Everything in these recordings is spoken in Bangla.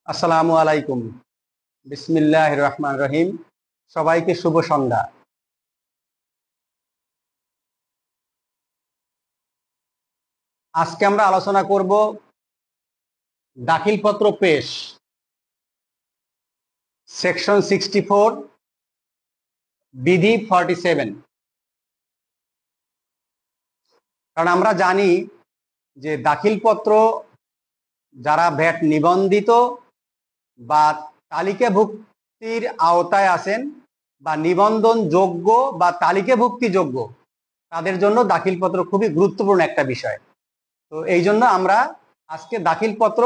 আসসালামু আলাইকুম। বিসমিল্লাহির রহমানির রহিম। সবাইকে শুভ সন্ধ্যা। আজকে আমরা আলোচনা করব দাখিলপত্র পেশ, সেকশন 64, বিধি 47। কারণ আমরা জানি যে দাখিলপত্র যারা ভ্যাট নিবন্ধিত বা তালিকাভুক্তির আওতায় আছেন বা নিবন্ধন যোগ্য বা তালিকাভুক্তি যোগ্য, তাদের জন্য দাখিলপত্র খুবই গুরুত্বপূর্ণ একটা বিষয়। তো এই জন্য আমরা আজকে দাখিলপত্র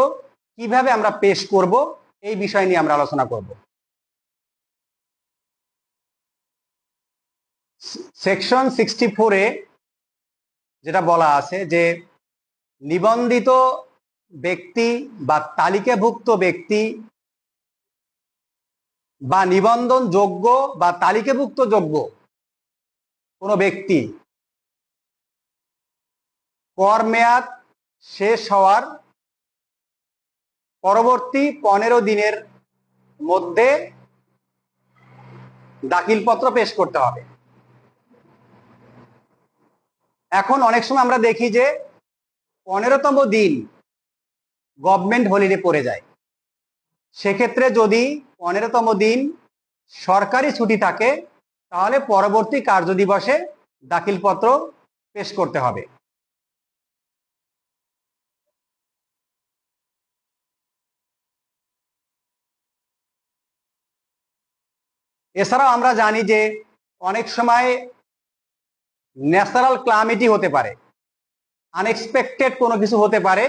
কিভাবে আমরা পেশ করব এই বিষয় নিয়ে আমরা আলোচনা করব। সেকশন 64-এ যেটা বলা আছে যে নিবন্ধিত ব্যক্তি বা তালিকাভুক্ত ব্যক্তি বা নিবন্ধন যোগ্য বা তালিকাভুক্ত যোগ্য কোনো ব্যক্তি কর মেয়াদ শেষ হওয়ার পরবর্তী 15 দিনের মধ্যে দাখিলপত্র পেশ করতে হবে। এখন অনেক সময় আমরা দেখি যে 15তম দিন গভর্নমেন্ট হলিডে পড়ে যায়। সেক্ষেত্রে যদি 15তম দিন সরকারি ছুটি থাকে, তাহলে পরবর্তী কার্যদিবসে দাখিলপত্র পেশ করতে হবে। এছাড়াও আমরা জানি যে অনেক সময় ন্যাচারাল ক্লামিটি হতে পারে, আনএক্সপেক্টেড কোনো কিছু হতে পারে।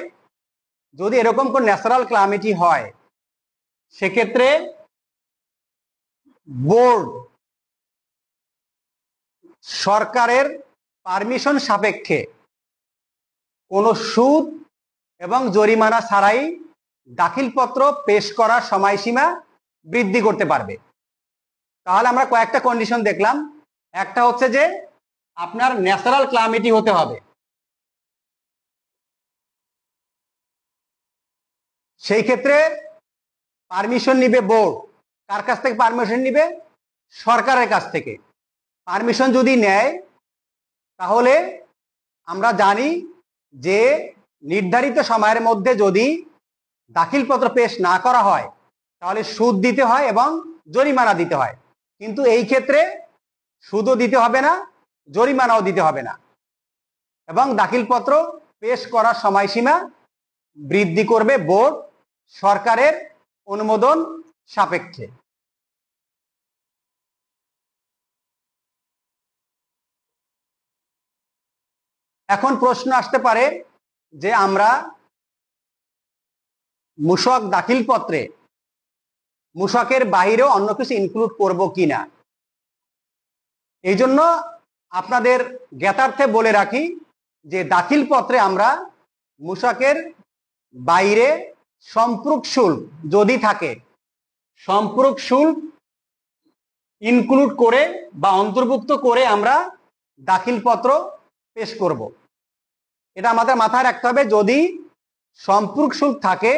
যদি এরকম কোন ন্যাচারাল ক্লামিটি হয়, সেক্ষেত্রে বোর্ড সরকারের পারমিশন সাপেক্ষে কোনো সুদ এবং জরিমানা ছাড়াই দাখিলপত্র পেশ করার সময়সীমা বৃদ্ধি করতে পারবে। তাহলে আমরা কয়েকটা কন্ডিশন দেখলাম। একটা হচ্ছে যে আপনার ন্যাচারাল ক্লামিটি হতে হবে, সেই ক্ষেত্রে পারমিশন নিবে বোর্ড। কার কাছ থেকে পারমিশন নিবে? সরকারের কাছ থেকে। পারমিশন যদি নেয়, তাহলে আমরা জানি যে নির্ধারিত সময়ের মধ্যে যদি দাখিলপত্র পেশ না করা হয়, তাহলে সুদ দিতে হয় এবং জরিমানা দিতে হয়। কিন্তু এই ক্ষেত্রে সুদও দিতে হবে না, জরিমানাও দিতে হবে না, এবং দাখিলপত্র পেশ করার সময়সীমা বৃদ্ধি করবে বোর্ড সরকারের অনুমোদন সাপেক্ষে। এখন প্রশ্ন আসতে পারে যে আমরা মূসক দাখিলপত্রে মূসকের বাইরেও অন্য কিছু ইনক্লুড করব কিনা। এই জন্য আপনাদের জ্ঞাতার্থে বলে রাখি যে দাখিলপত্রে আমরা মূসকের বাইরে সম্পূরক শুল্ক যদি থাকে, সম্পূরক শুল্ক ইনক্লুড করে বা অন্তর্ভুক্ত করে আমরা দাখিলপত্র পেশ করব। এটা আমাদের মাথায় রাখতে হবে। যদি সম্পূরক শুল্ক থাকে,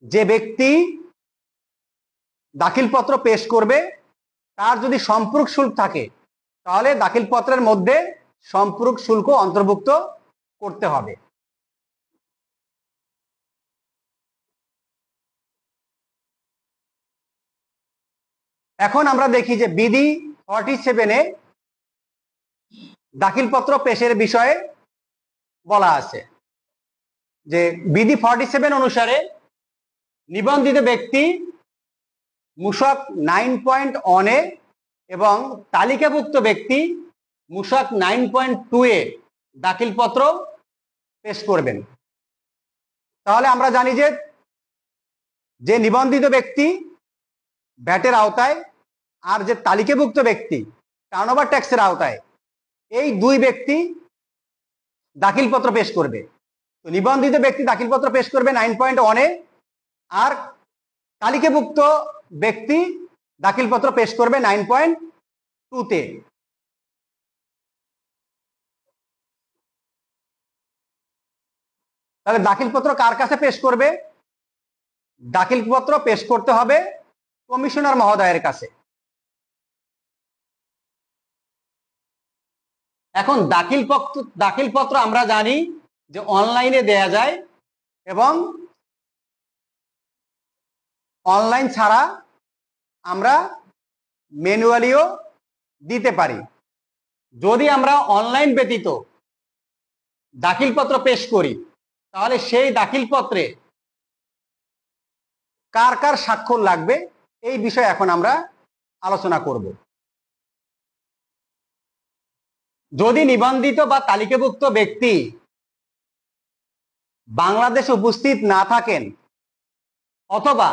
যে ব্যক্তি দাখিলপত্র পেশ করবে তার যদি সম্পূরক শুল্ক থাকে, তাহলে দাখিলপত্রের মধ্যে সম্পূরক শুল্ক অন্তর্ভুক্ত করতে হবে। এখন আমরা দেখি যে বিধি 47-এ দাখিলপত্র পেশের বিষয়ে বলা আছে যে বিধি 47 অনুসারে নিবন্ধিত ব্যক্তি মূসক 9.1-এ এবং তালিকাভুক্ত ব্যক্তি মূসক 9.2-এ দাখিলপত্র পেশ করবেন। তাহলে আমরা জানি যে যে নিবন্ধিত ব্যক্তি ভ্যাটের আওতায় আর যে তালিকাভুক্ত ব্যক্তি টার্নওভার ট্যাক্সের আওতায়, এই দুই ব্যক্তি দাখিলপত্র পেশ করবে। তো নিবন্ধিত ব্যক্তি দাখিলপত্র পেশ করবে 9.1-এ, আর তালিকাভুক্ত ব্যক্তি দাখিলপত্র পেশ করবে 9.2-তে। তাহলে দাখিলপত্র কার কাছে পেশ করবে? দাখিলপত্র পেশ করতে হবে কমিশনার মহোদয়ের কাছে। এখন দাখিলপত্র আমরা জানি যে অনলাইনে দেয়া যায় এবং অনলাইন ছাড়া আমরা ম্যানুয়ালিও দিতে পারি। যদি আমরা অনলাইন ব্যতীত দাখিলপত্র পেশ করি তাহলে সেই দাখিলপত্রে কার কার স্বাক্ষর লাগবে এই বিষয়ে এখন আমরা আলোচনা করব। যদি নিবন্ধিত বা তালিকাভুক্ত ব্যক্তি বাংলাদেশে উপস্থিত না থাকেন অথবা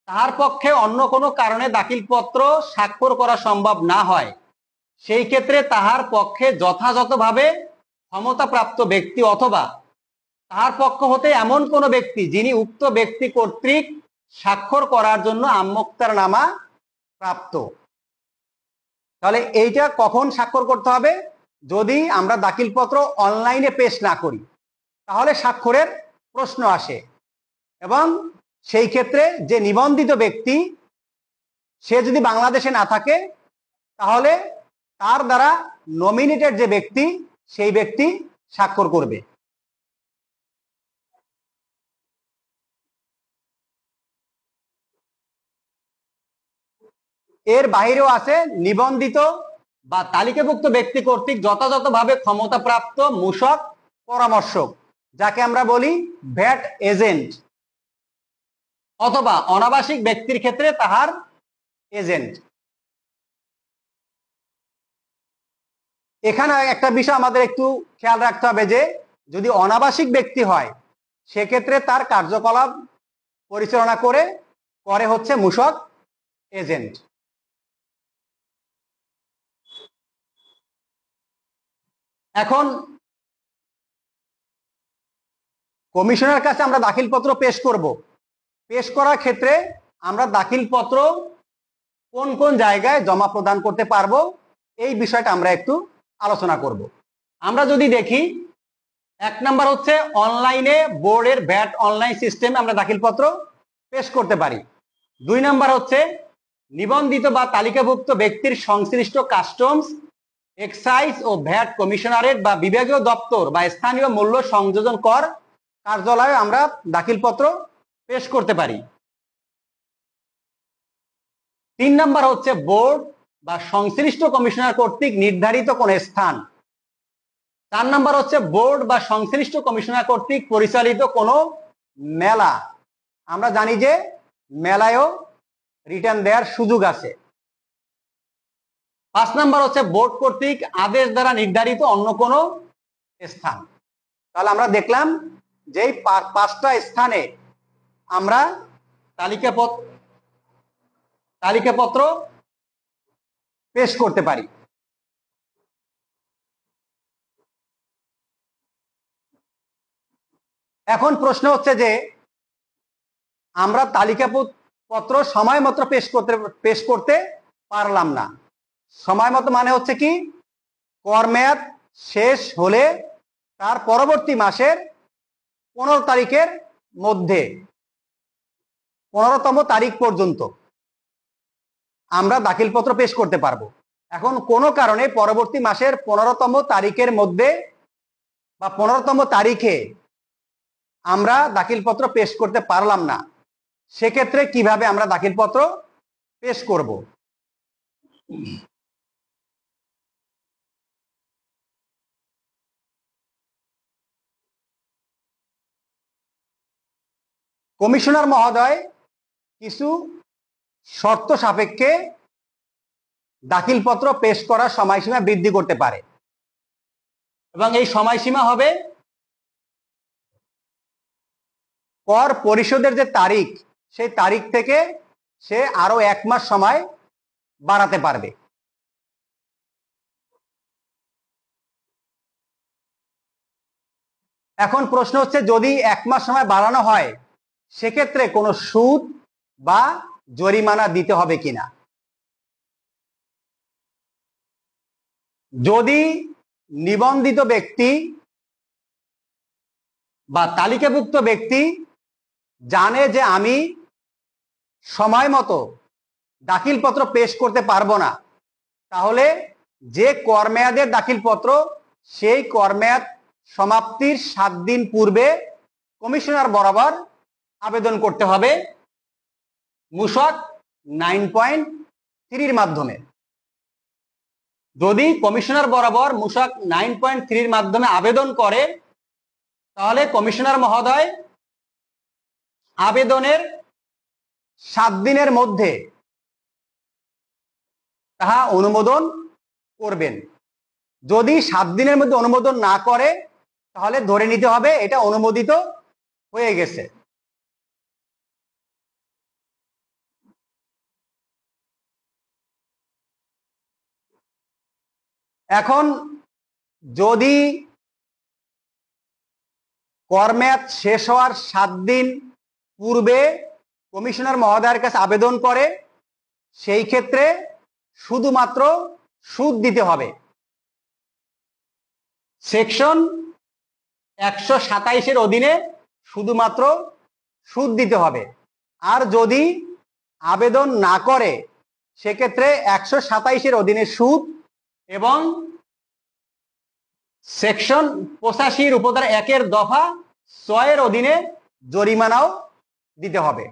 তার পক্ষে অন্য কোনো কারণে দাখিলপত্র স্বাক্ষর করা সম্ভব না হয়, সেই ক্ষেত্রে তাহার পক্ষে যথাযথভাবে ক্ষমতাপ্রাপ্ত ব্যক্তি অথবা তাহার পক্ষ হতে এমন কোনো ব্যক্তি যিনি উক্ত ব্যক্তি কর্তৃক স্বাক্ষর করার জন্য আমোক্তারনামা প্রাপ্ত। তাহলে এইটা কখন স্বাক্ষর করতে হবে? যদি আমরা দাখিলপত্র অনলাইনে পেশ না করি তাহলে স্বাক্ষরের প্রশ্ন আসে এবং সেই ক্ষেত্রে যে নিবন্ধিত ব্যক্তি সে যদি বাংলাদেশে না থাকে তাহলে তার দ্বারা নমিনেটেড যে ব্যক্তি সেই ব্যক্তি স্বাক্ষর করবে। এর বাইরেও আছে নিবন্ধিত বা তালিকাভুক্ত ব্যক্তি কর্তৃক যথাযথভাবে ক্ষমতাপ্রাপ্ত মূসক পরামর্শক, যাকে আমরা বলি ভ্যাট এজেন্ট, অথবা অনাবাসিক ব্যক্তির ক্ষেত্রে তাহার এজেন্ট। এখানে একটা বিষয় আমাদের একটু খেয়াল রাখতে হবে যে যদি অনাবাসিক ব্যক্তি হয় সেক্ষেত্রে তার কার্যকলাপ পরিচালনা করে হচ্ছে মূসক এজেন্ট। এখন কমিশনের কাছে আমরা দাখিলপত্র পেশ করব। পেশ করার ক্ষেত্রে আমরা দাখিলপত্র কোন কোন জায়গায় জমা প্রদান করতে পারবো এই বিষয়টা আমরা একটু আলোচনা করব। আমরা যদি দেখি, 1 নাম্বার হচ্ছে অনলাইনে বোর্ডের ভ্যাট অনলাইন সিস্টেমে আমরা দাখিলপত্র পেশ করতে পারি। 2 নাম্বার হচ্ছে নিবন্ধিত বা তালিকাভুক্ত ব্যক্তির সংশ্লিষ্ট কাস্টমস, এক্সাইজ ও ভ্যাট কমিশনারেট বা বিভাগীয় দপ্তর বা স্থানীয় মূল্য সংযোজন কর কার্যালয়ে আমরা দাখিলপত্র পেশ করতে পারি। 3 নাম্বার হচ্ছে বোর্ড বা সংশ্লিষ্ট কমিশনার কর্তৃক নির্ধারিত কোন স্থান। 4 নাম্বার হচ্ছে বোর্ড বা সংশ্লিষ্ট কমিশনার কর্তৃক পরিচালিত কোনো মেলা। আমরা জানি যে মেলায়ও রিটার্ন দেওয়ার সুযোগ আছে। 5 নাম্বার হচ্ছে বোর্ড কর্তৃক আদেশ দ্বারা নির্ধারিত অন্য কোনো স্থান। তাহলে আমরা দেখলাম যে 5টা স্থানে আমরা তালিকাপত্র পেশ করতে পারি। এখন প্রশ্ন হচ্ছে যে আমরা তালিকাপত্র সময় মতো পেশ করতে পারলাম না। সময় মতো মানে হচ্ছে কি, কর মেয়াদ শেষ হলে তার পরবর্তী মাসের 15 তারিখের মধ্যে 15তম তারিখ পর্যন্ত আমরা দাখিলপত্র পেশ করতে পারবো। এখন কোনো কারণে পরবর্তী মাসের 15তম তারিখের মধ্যে বা 15তম তারিখে আমরা দাখিলপত্র পেশ করতে পারলাম না, সেক্ষেত্রে কিভাবে আমরা দাখিলপত্র পেশ করব? কমিশনার মহোদয় কিছু শর্ত সাপেক্ষে দাখিলপত্র পেশ করার সময়সীমা বৃদ্ধি করতে পারে এবং এই সময়সীমা হবে কর পরিশোধের যে তারিখ সেই তারিখ থেকে সে আরো 1 মাস সময় বাড়াতে পারবে। এখন প্রশ্ন হচ্ছে যদি 1 মাস সময় বাড়ানো হয় সেক্ষেত্রে কোনো সুদ বা জরিমানা দিতে হবে কিনা। যদি নিবন্ধিত ব্যক্তি বা তালিকাভুক্ত ব্যক্তি জানে যে আমি সময় মতো দাখিলপত্র পেশ করতে পারবো না, তাহলে যে কর মেয়াদের দাখিলপত্র সেই কর মেয়াদ সমাপ্তির 7 দিন পূর্বে কমিশনার বরাবর আবেদন করতে হবে মূসক 9.3 মাধ্যমে। যদি কমিশনার বরাবর মূসক 9.3 মাধ্যমে আবেদন করে, তাহলে কমিশনার মহোদয় আবেদনের 7 দিনের মধ্যে তাহা অনুমোদন করবেন। যদি 7 দিনের মধ্যে অনুমোদন না করে, তাহলে ধরে নিতে হবে এটা অনুমোদিত হয়ে গেছে। এখন যদি কর মেয়াদ শেষ হওয়ার 7 দিন পূর্বে কমিশনার মহোদয়ের কাছে আবেদন করে, সেই ক্ষেত্রে শুধুমাত্র সুদ দিতে হবে। সেকশন 127 অধীনে শুধুমাত্র সুদ দিতে হবে। আর যদি আবেদন না করে, সেক্ষেত্রে 127 অধীনে সুদ এবং সেকশন 85 উপধারা 1 দফা 6 অধীনে জরিমানাও দিতে হবে।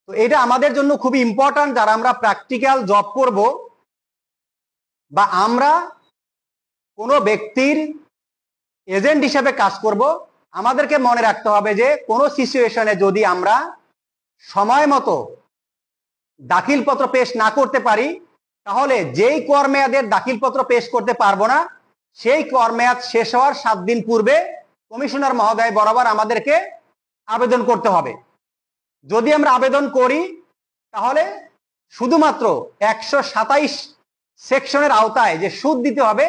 তো এটা আমাদের জন্য খুবই ইম্পর্টেন্ট, যারা আমরা প্র্যাকটিক্যাল জব করব বা আমরা কোনো ব্যক্তির এজেন্ট হিসেবে কাজ করব, আমাদেরকে মনে রাখতে হবে যে কোনো সিচুয়েশনে যদি আমরা সময় মতো দাখিলপত্র পেশ না করতে পারি, তাহলে যেই কর মেয়াদের দাখিলপত্র পেশ করতে পারবো না, সেই কর মেয়াদ শেষ হওয়ার 7 দিন পূর্বে কমিশনার মহোদয় বরাবর আমাদেরকে আবেদন করতে হবে। যদি আমরা আবেদন করি, তাহলে শুধুমাত্র 127 সেকশনের আওতায় যে সুদ দিতে হবে,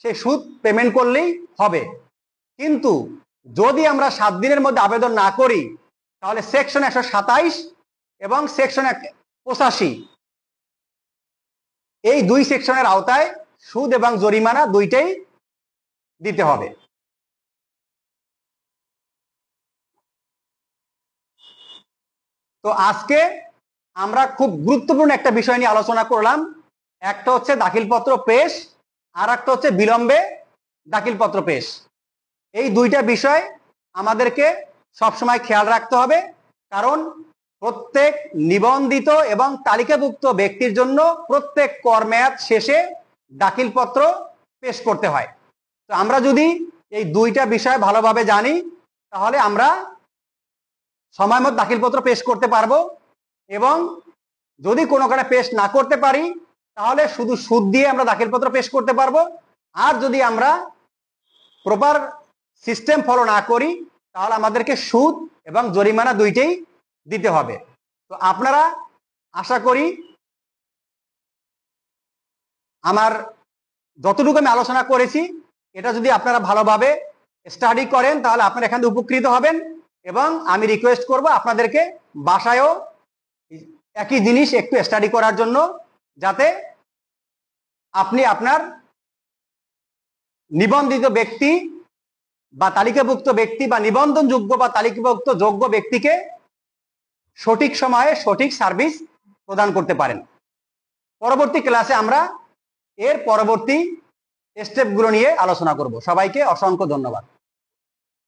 সেই সুদ পেমেন্ট করলেই হবে। কিন্তু যদি আমরা 7 দিনের মধ্যে আবেদন না করি, তাহলে সেকশন 127 এবং সেকশন 85 এই 2 সেকশনের আওতায় সুদ এবং জরিমানা দুইটাই দিতে হবে। তো আজকে আমরা খুব গুরুত্বপূর্ণ একটা বিষয় নিয়ে আলোচনা করলাম। একটা হচ্ছে দাখিলপত্র পেশ, আর একটা হচ্ছে বিলম্বে দাখিলপত্র পেশ। এই দুইটা বিষয় আমাদেরকে সবসময় খেয়াল রাখতে হবে, কারণ প্রত্যেক নিবন্ধিত এবং তালিকাভুক্ত ব্যক্তির জন্য প্রত্যেক কর মেয়াদ শেষে দাখিলপত্র পেশ করতে হয়। তো আমরা যদি এই দুইটা বিষয় ভালোভাবে জানি, তাহলে আমরা সময় মতো দাখিলপত্র পেশ করতে পারবো, এবং যদি কোনো কারণে পেশ না করতে পারি, তাহলে শুধু সুদ দিয়ে আমরা দাখিলপত্র পেশ করতে পারবো। আর যদি আমরা প্রপার সিস্টেম ফলো না করি, তাহলে আমাদেরকে সুদ এবং জরিমানা দুইটাই দিতে হবে। তো আপনারা আশা করি আমার যতটুকু আমি আলোচনা করেছি, এটা যদি আপনারা ভালোভাবে স্টাডি করেন, তাহলে আপনারা এখান থেকে উপকৃত হবেন। এবং আমি রিকোয়েস্ট করব আপনাদেরকে বাসায়ও একই জিনিস একটু স্টাডি করার জন্য, যাতে আপনি আপনার নিবন্ধিত ব্যক্তি বা তালিকাভুক্ত ব্যক্তি বা নিবন্ধনযোগ্য বা তালিকাভুক্ত যোগ্য ব্যক্তিকে সঠিক সময়ে সঠিক সার্ভিস প্রদান করতে পারেন। পরবর্তী ক্লাসে আমরা এর পরবর্তী স্টেপগুলো নিয়ে আলোচনা করব। সবাইকে অসংখ্য ধন্যবাদ।